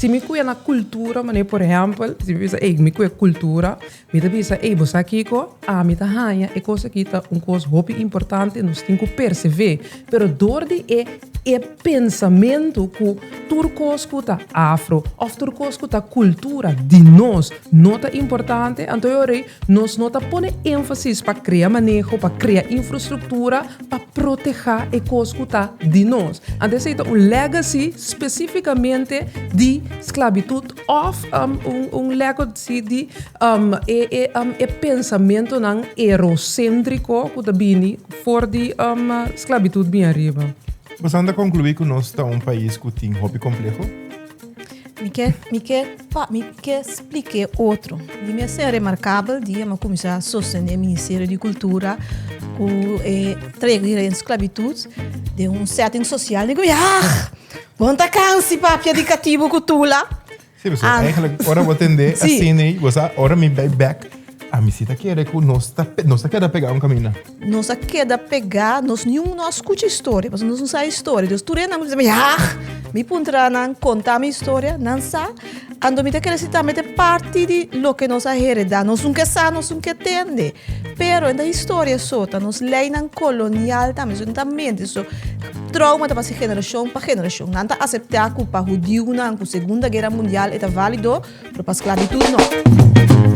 Se me cuida na cultura, mas por exemplo, se me pensa, me cuida cultura, me pensa, você aqui, me tá ranha, é coisa que tá coisa muito importante, nós temos que perceber. Pero dor de pensamento que turcos que tá afro, ou turcos que tá cultura de nós, não tá importante, então nós não tá põe ênfase para criar manejo, para criar infraestrutura, para proteger a coisa que tá de nós. Então, é um legacy especificamente de esclavitud ou legacy de pensamento não eurocêntrico que tá vindo for de esclavitud bem arriba. Você anda concluir que nós estamos um país que tem hobby complexo? Me quer explicar outro. De me ser remarcável, de eu começar a sostener o Ministério de Cultura, que trazer a esclavitud de setting social. Digo, quanta cansa para indicativo cultura. Sim, você agora vou atender a cena aí, você agora me vai back. A missita quer que nós quer pegar um caminho. Nós quer pegar, nós não escuta história, mas nós não sabe história. Deus tu não me puntra não contar minha história, não sabe. Ando me quer citar parte de lo que nós heredamos, nós não quer saber, nós não quer entender. Pero a história sota, nós lei não colonial também, juntamente so trauma da geração para geração. Não tá aceitar que para judeu na Segunda Guerra Mundial é válido, para esclavitud não.